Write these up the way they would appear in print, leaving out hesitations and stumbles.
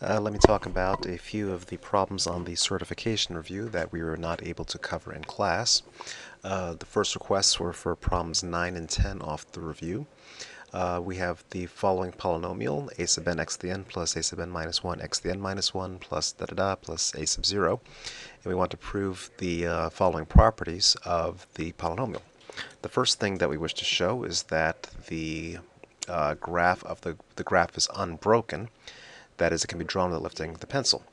Let me talk about a few of the problems on the certification review that we were not able to cover in class. The first requests were for problems 9 and 10 off the review. We have the following polynomial, a sub n x to the n plus a sub n minus 1 x to the n minus 1 plus da da da plus a sub 0. And we want to prove the following properties of the polynomial. The first thing that we wish to show is that the graph of the graph is unbroken. That is, it can be drawn without lifting the pencil.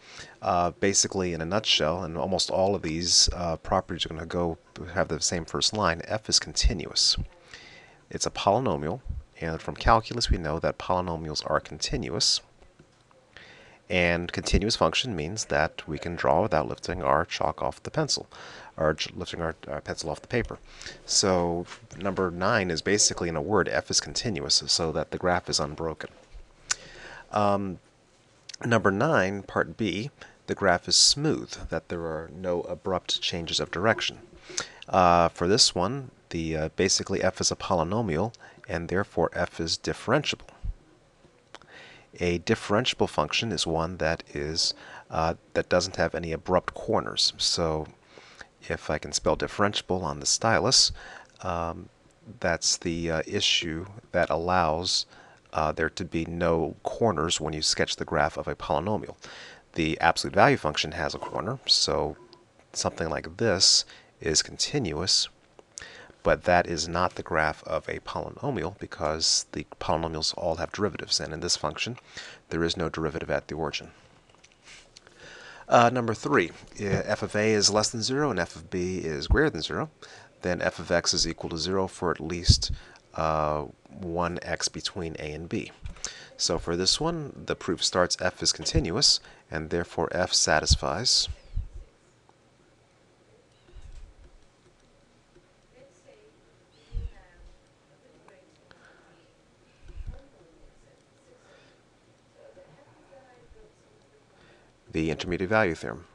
Basically, in a nutshell, and almost all of these properties are going to have the same first line, f is continuous. It's a polynomial, and from calculus we know that polynomials are continuous. And continuous function means that we can draw without lifting our chalk off the pencil, or lifting our pencil off the paper. So number 9 is basically, in a word, f is continuous, so that the graph is unbroken. Number 9, part B, the graph is smooth, that there are no abrupt changes of direction. For this one, basically f is a polynomial, and therefore f is differentiable. A differentiable function is one that doesn't have any abrupt corners. So if I can spell differentiable on the stylus, that's the issue that allows there to be no corners when you sketch the graph of a polynomial. The absolute value function has a corner, so something like this is continuous, but that is not the graph of a polynomial because the polynomials all have derivatives, and in this function there is no derivative at the origin. Number 3, f of a is less than 0 and f of b is greater than 0, then f of x is equal to 0 for at least one x between a and b. So for this one, the proof starts f is continuous, and therefore f satisfies the intermediate value theorem.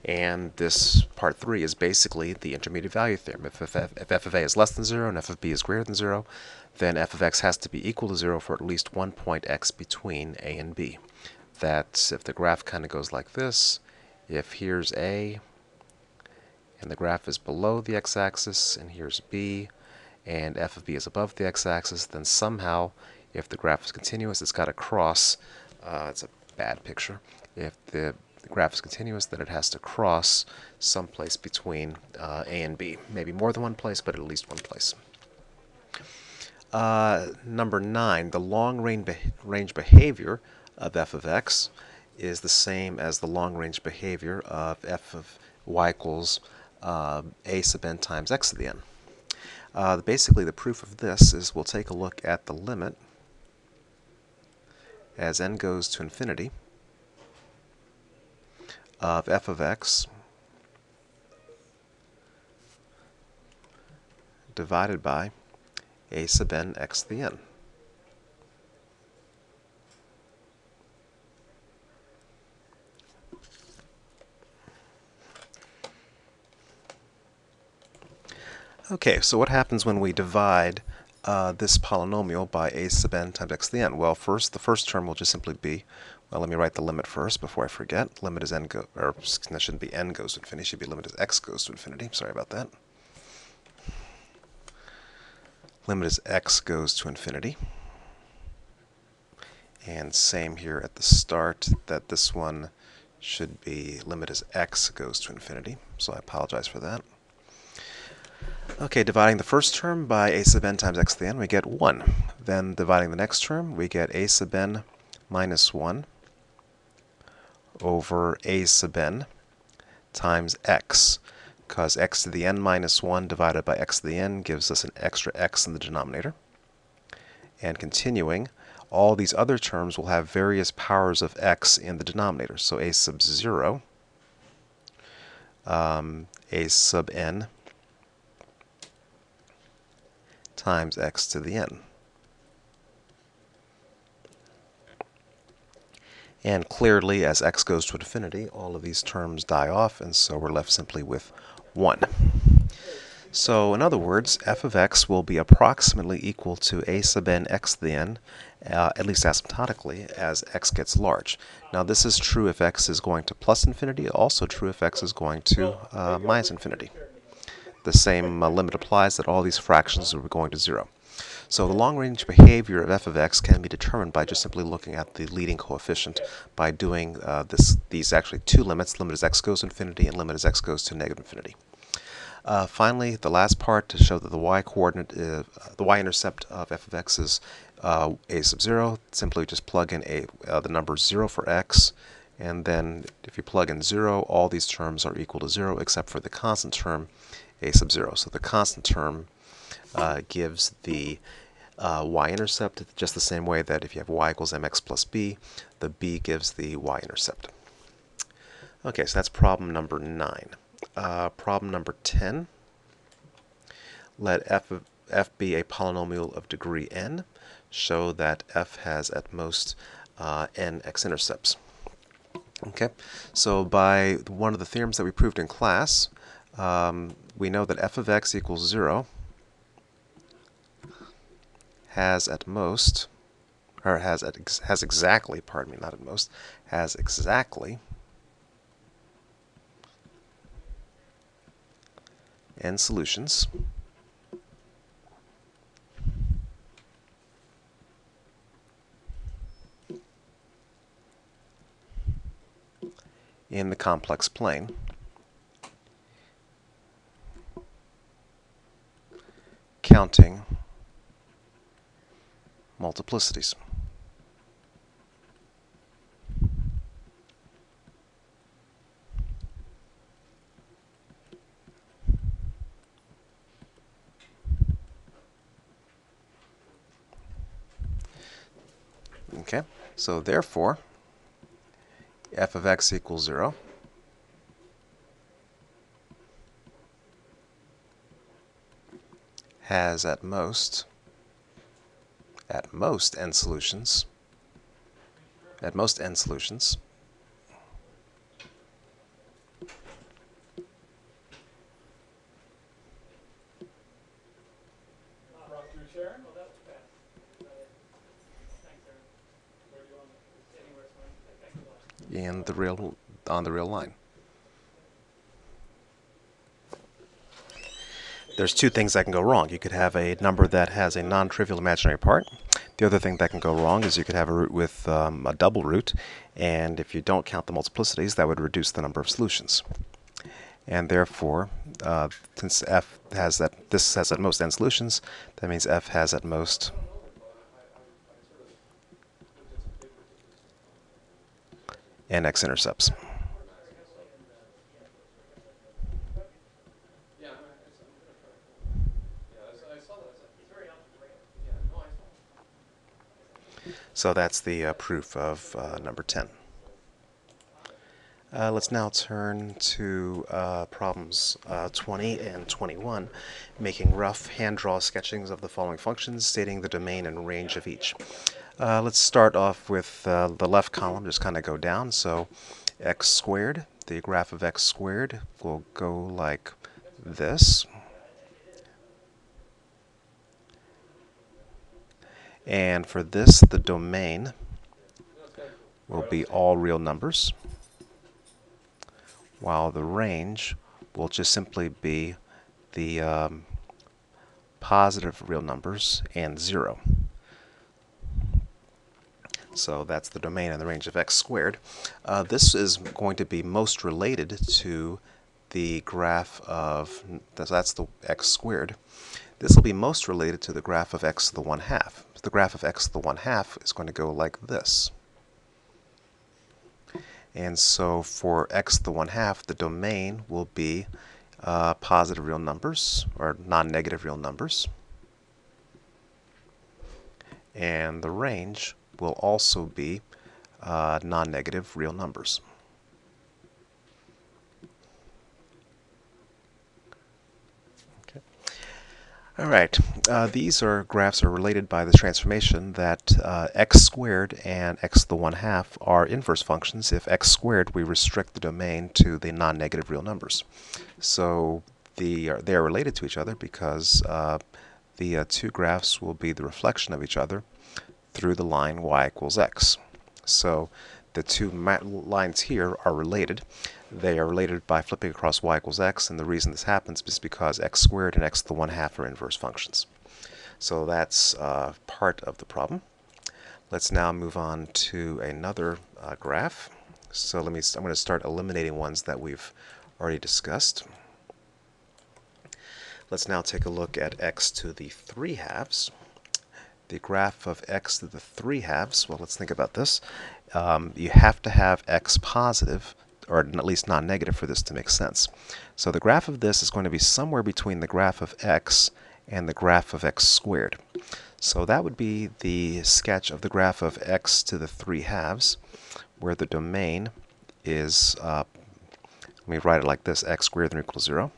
And this part 3 is basically the intermediate value theorem. If f of a is less than 0 and f of b is greater than 0, then f of x has to be equal to 0 for at least one point x between a and b. That's if the graph kind of goes like this, if here's a, and the graph is below the x-axis, and here's b, and f of b is above the x-axis, then somehow, if the graph is continuous, it's got to cross. It's a bad picture. If the graph is continuous, then it has to cross someplace between a and b. Maybe more than one place, but at least one place. Number 9, the long-range behavior of f of x is the same as the long-range behavior of f of y equals a sub n times x to the n. Basically, the proof of this is we'll take a look at the limit as n goes to infinity of f of x divided by a sub n x to the n. Okay, so what happens when we divide this polynomial by a sub n times x to the n? Well, the first term will just simply be, well, let me write the limit first before I forget. Limit is that shouldn't be n goes to infinity, it should be limit as x goes to infinity. Sorry about that. Limit as x goes to infinity. And same here at the start, that this one should be limit as x goes to infinity. So I apologize for that. Okay, dividing the first term by a sub n times x to the n, we get 1. Then dividing the next term, we get a sub n minus 1 over a sub n times x, because x to the n minus 1 divided by x to the n gives us an extra x in the denominator. And continuing, all these other terms will have various powers of x in the denominator. So a sub 0, a sub n times x to the n. And clearly, as x goes to infinity, all of these terms die off, and so we're left simply with 1. So in other words, f of x will be approximately equal to a sub n x to the n, at least asymptotically, as x gets large. Now this is true if x is going to plus infinity, also true if x is going to minus infinity. The same limit applies that all these fractions are going to 0. So the long-range behavior of f of x can be determined by just simply looking at the leading coefficient by doing these actually two limits, limit as x goes to infinity and limit as x goes to negative infinity. Finally, the last part to show that the y-coordinate, the y-intercept of f of x is a sub 0. Simply just plug in the number 0 for x, and then if you plug in 0, all these terms are equal to 0 except for the constant term a sub 0. So the constant term gives the y-intercept just the same way that if you have y equals mx plus b, the b gives the y-intercept. Okay, so that's problem number 9. Problem number 10. Let f be a polynomial of degree n. Show that f has at most n x-intercepts. Okay, so by one of the theorems that we proved in class, we know that f of x equals 0 has at most, or has exactly, pardon me, not at most, has exactly n solutions in the complex plane counting multiplicities. Okay, so therefore, f of x equals 0 has at most n solutions, in the real on the real line. There's two things that can go wrong. You could have a number that has a non-trivial imaginary part. The other thing that can go wrong is you could have a root with a double root, and if you don't count the multiplicities, that would reduce the number of solutions. And therefore, since f has this has at most n solutions, that means f has at most n x-intercepts. So that's the proof of number 10. Let's now turn to problems 20 and 21, making rough hand-draw sketchings of the following functions, stating the domain and range of each. Let's start off with the left column, just kind of go down. So x squared, the graph of x squared will go like this. And for this, the domain will be all real numbers, while the range will just simply be the positive real numbers and 0. So that's the domain and the range of x squared. This is going to be most related to the graph of, that's the x squared. This will be most related to the graph of x to the 1/2. The graph of x to the 1/2 is going to go like this. And so for x to the 1/2, the domain will be positive real numbers, or non-negative real numbers. And the range will also be non-negative real numbers. Okay. All right, these graphs are related by this transformation that x squared and x to the 1/2 are inverse functions. If x squared, we restrict the domain to the non-negative real numbers. So they are related to each other because the two graphs will be the reflection of each other through the line y equals x. So the two lines here are related. They are related by flipping across y equals x, and the reason this happens is because x squared and x to the 1/2 are inverse functions. So that's part of the problem. Let's now move on to another graph. So I'm going to start eliminating ones that we've already discussed. Let's now take a look at x to the 3/2. The graph of x to the 3/2, well, let's think about this. You have to have x positive, or at least non-negative, for this to make sense. So the graph of this is going to be somewhere between the graph of x and the graph of x squared. So that would be the sketch of the graph of x to the 3/2, where the domain is, let me write it like this, x greater than or equal to 0,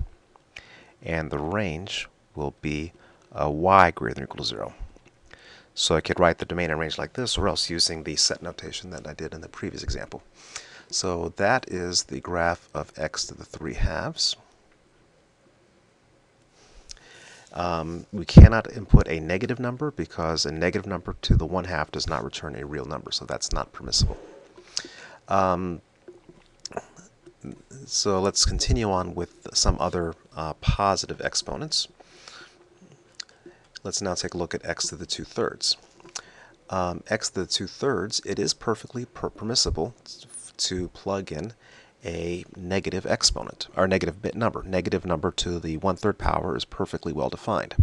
and the range will be y greater than or equal to 0. So I could write the domain and range like this, or else using the set notation that I did in the previous example. So that is the graph of x to the 3/2. We cannot input a negative number because a negative number to the 1/2 does not return a real number, so that's not permissible. So let's continue on with some other positive exponents. Let's now take a look at x to the 2/3. X to the 2/3, it is perfectly permissible to plug in a negative exponent, or negative bit number. Negative number to the 1/3 power is perfectly well defined.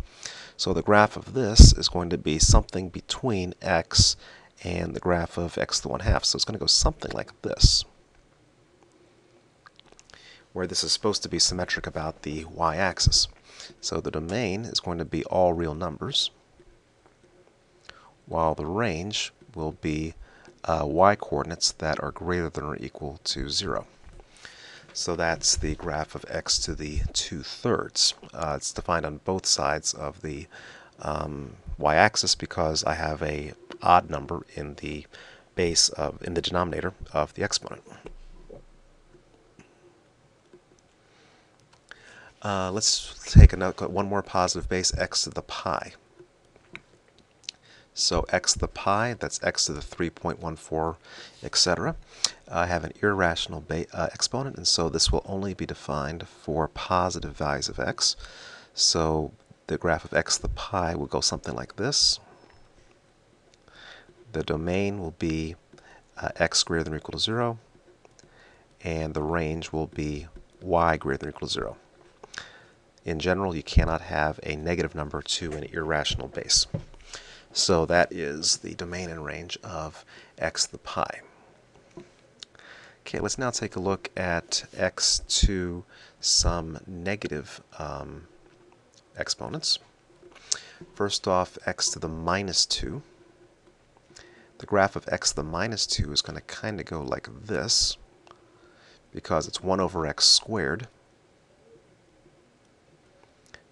So the graph of this is going to be something between x and the graph of x to the 1/2. So it's going to go something like this, where this is supposed to be symmetric about the y-axis. So the domain is going to be all real numbers, while the range will be y-coordinates that are greater than or equal to 0. So that's the graph of x to the 2/3. It's defined on both sides of the y-axis because I have a odd number in the denominator of the exponent. Let's take one more positive base, x to the pi. So x to the pi, that's x to the 3.14, etc. I have an irrational exponent, and so this will only be defined for positive values of x. So the graph of x to the pi will go something like this. The domain will be x greater than or equal to 0, and the range will be y greater than or equal to 0. In general, you cannot have a negative number to an irrational base. So that is the domain and range of x to the pi. Okay, let's now take a look at x to some negative exponents. First off, x to the -2. The graph of x to the -2 is going to kind of go like this, because it's 1 over x squared.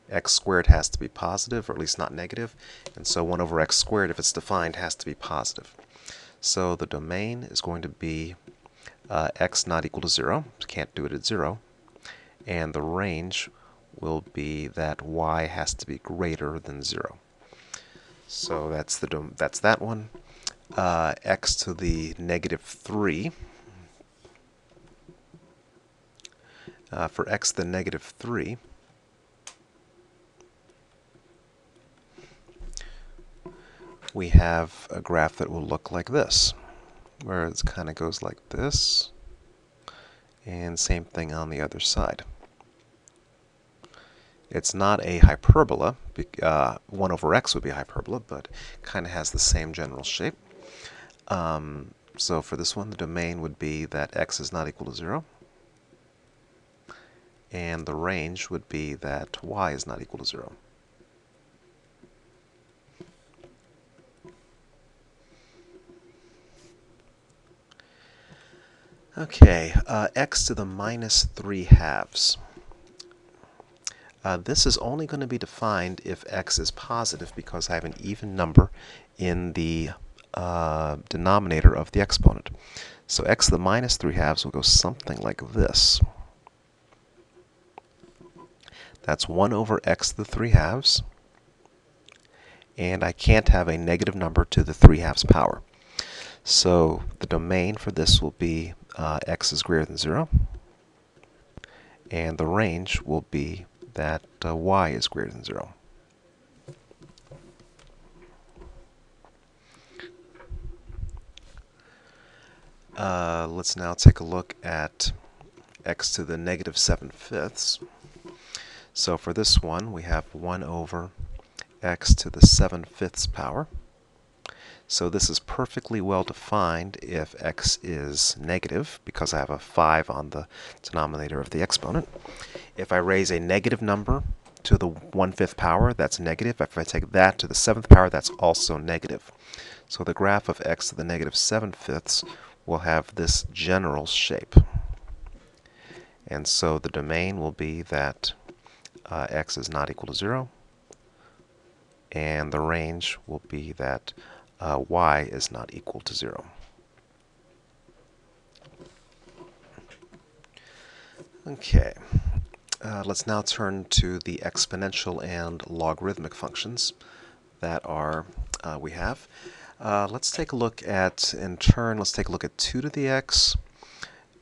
X squared has to be positive, or at least not negative, and so 1 over x squared, if it's defined, has to be positive. So the domain is going to be x not equal to 0, can't do it at 0, and the range will be that y has to be greater than 0. So that's that one. X to the -3. For x to the -3, we have a graph that will look like this, where it kind of goes like this, and same thing on the other side. It's not a hyperbola. 1 over x would be a hyperbola, but kind of has the same general shape. So for this one, the domain would be that x is not equal to 0, and the range would be that y is not equal to 0. Okay, x to the -3/2. This is only going to be defined if x is positive, because I have an even number in the denominator of the exponent. So x to the -3/2 will go something like this. That's 1 over x to the 3 halves. And I can't have a negative number to the 3 halves power. So the domain for this will be x is greater than 0. And the range will be that y is greater than 0. Let's now take a look at x to the negative 7/5. So for this one, we have 1 over x to the 7/5 power. So this is perfectly well defined if x is negative, because I have a 5 on the denominator of the exponent. If I raise a negative number to the 1/5 power, that's negative. If I take that to the 7th power, that's also negative. So the graph of x to the negative 7/5 will have this general shape. And so the domain will be that x is not equal to 0, and the range will be that y is not equal to 0. Okay, let's now turn to the exponential and logarithmic functions that we have. Let's take a look at, in turn, let's take a look at 2 to the x,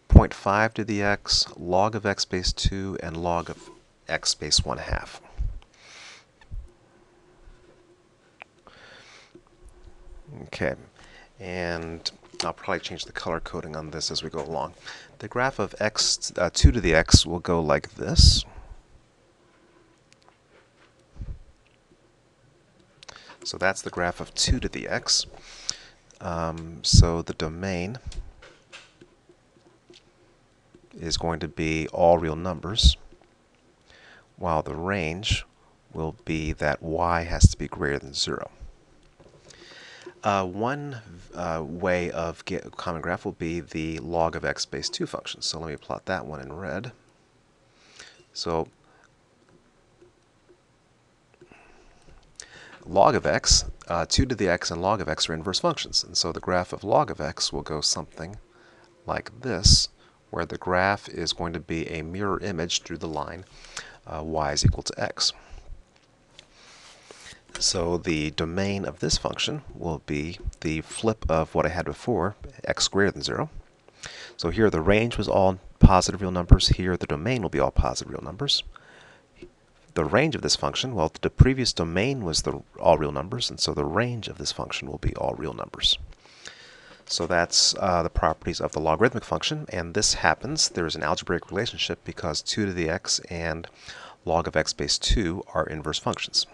0.5 to the x, log of x base 2, and log of x base 1/2. Okay, and I'll probably change the color coding on this as we go along. The graph of x 2 to the x will go like this. So that's the graph of 2 to the x. So the domain is going to be all real numbers, while the range will be that y has to be greater than 0. One way of get a common graph will be the log of x base 2 function. So let me plot that one in red. So log of x, 2 to the x and log of x are inverse functions. And so the graph of log of x will go something like this, where the graph is going to be a mirror image through the line y is equal to x. So the domain of this function will be the flip of what I had before, x greater than 0. So here the range was all positive real numbers. Here the domain will be all positive real numbers. The range of this function, well, the previous domain was the all real numbers, and so the range of this function will be all real numbers. So that's the properties of the logarithmic function, and this happens, there is an algebraic relationship because 2 to the x and log of x base 2 are inverse functions.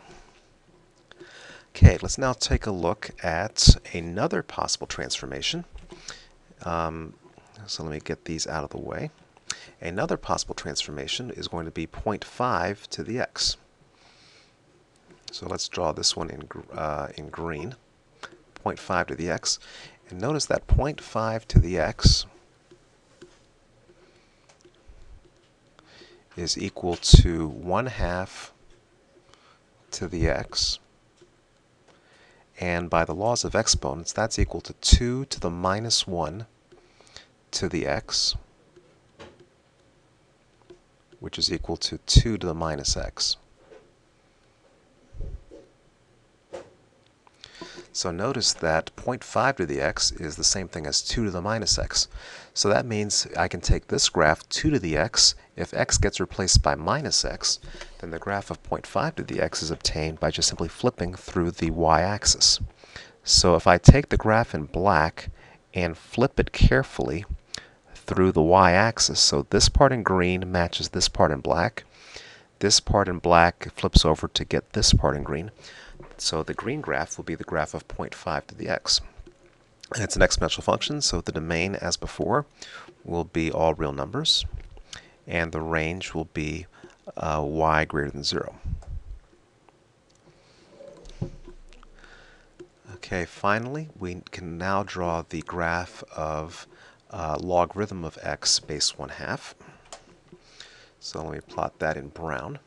Okay, let's now take a look at another possible transformation. So let me get these out of the way. Another possible transformation is going to be 0.5 to the x. So let's draw this one in green, 0.5 to the x. And notice that 0.5 to the x is equal to 1/2 to the x. And by the laws of exponents, that's equal to 2 to the minus 1 to the x, which is equal to 2 to the minus x. So notice that 0.5 to the x is the same thing as 2 to the minus x. So that means I can take this graph 2 to the x. If x gets replaced by minus x, then the graph of 0.5 to the x is obtained by just simply flipping through the y-axis. So if I take the graph in black and flip it carefully through the y-axis, so this part in green matches this part in black, this part in black flips over to get this part in green. So the green graph will be the graph of 0.5 to the x. And it's an exponential function, so the domain, as before, will be all real numbers, and the range will be y greater than 0. Okay, finally, we can now draw the graph of logarithm of x base 1/2. So let me plot that in brown.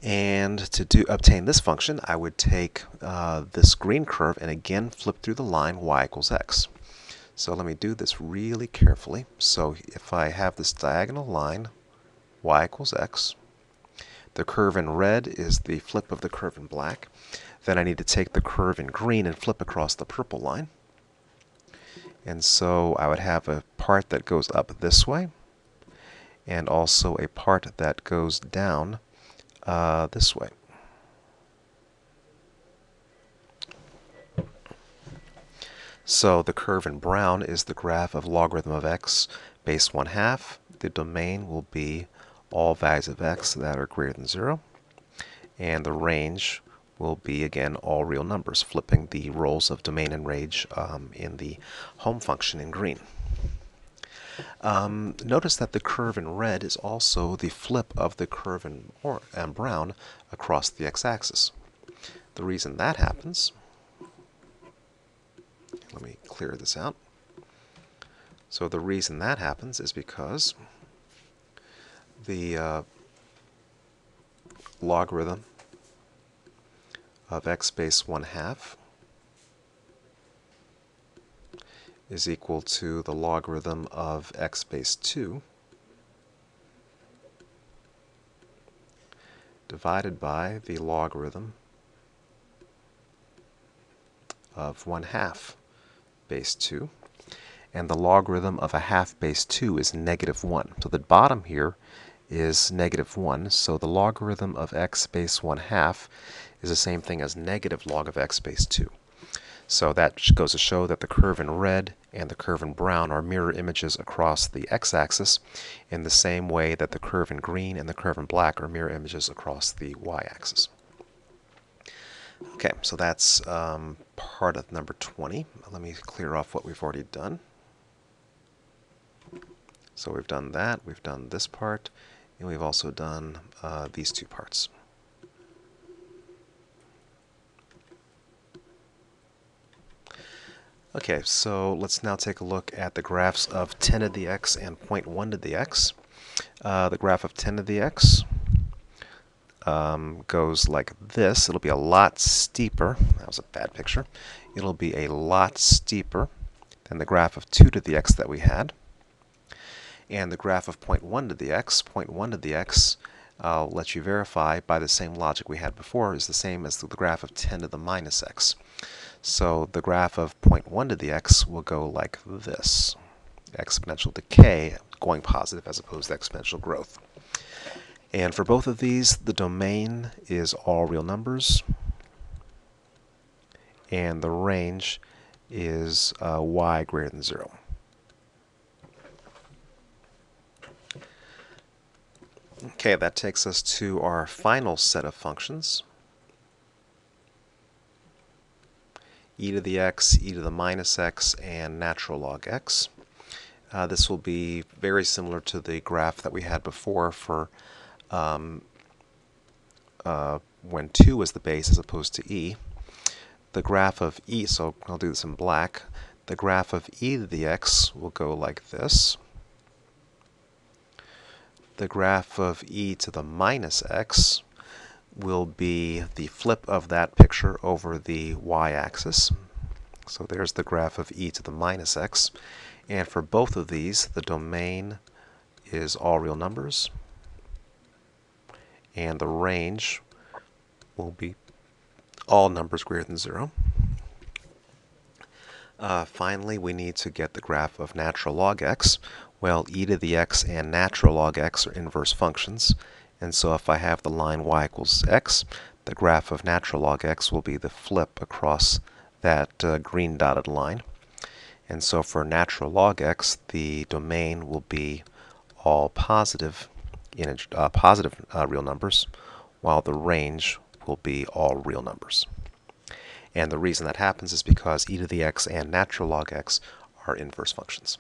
And to obtain this function, I would take this green curve and again flip through the line y equals x. So let me do this really carefully. So if I have this diagonal line, y equals x, the curve in red is the flip of the curve in black, then I need to take the curve in green and flip across the purple line. And so I would have a part that goes up this way, and also a part that goes down this way. So the curve in brown is the graph of logarithm of x base 1/2. The domain will be all values of x that are greater than 0. And the range will be, again, all real numbers, flipping the roles of domain and range in the home function in green. Notice that the curve in red is also the flip of the curve in brown across the x-axis. The reason that happens, let me clear this out. So the reason that happens is because the logarithm of x base 1/2 is equal to the logarithm of x base 2 divided by the logarithm of 1/2 base 2. And the logarithm of a half base 2 is -1. So the bottom here is -1. So the logarithm of x base 1/2 is the same thing as negative log of x base 2. So that goes to show that the curve in red and the curve in brown are mirror images across the x-axis in the same way that the curve in green and the curve in black are mirror images across the y-axis. Okay, so that's part of number 20. Let me clear off what we've already done. So we've done that, we've done this part, and we've also done these two parts. Okay, so let's now take a look at the graphs of 10 to the x and 0.1 to the x. The graph of 10 to the x goes like this. It'll be a lot steeper. That was a bad picture. It'll be a lot steeper than the graph of 2 to the x that we had. And the graph of 0.1 to the x, I'll let you verify by the same logic we had before, is the same as the graph of 10 to the minus x. So the graph of 0.1 to the x will go like this. Exponential decay going positive as opposed to exponential growth. And for both of these, the domain is all real numbers, and the range is y greater than 0. Okay, that takes us to our final set of functions. E to the x, e to the minus x, and natural log x. This will be very similar to the graph that we had before for when 2 was the base as opposed to e. The graph of e, so I'll do this in black, the graph of e to the x will go like this. The graph of e to the minus x will be the flip of that picture over the y-axis. So there's the graph of e to the minus x. And for both of these, the domain is all real numbers, and the range will be all numbers greater than 0. Finally, we need to get the graph of natural log x. Well, e to the x and natural log x are inverse functions, and so if I have the line y equals x, the graph of natural log x will be the flip across that green dotted line. And so for natural log x, the domain will be all positive real numbers, while the range will be all real numbers. And the reason that happens is because e to the x and natural log x are inverse functions.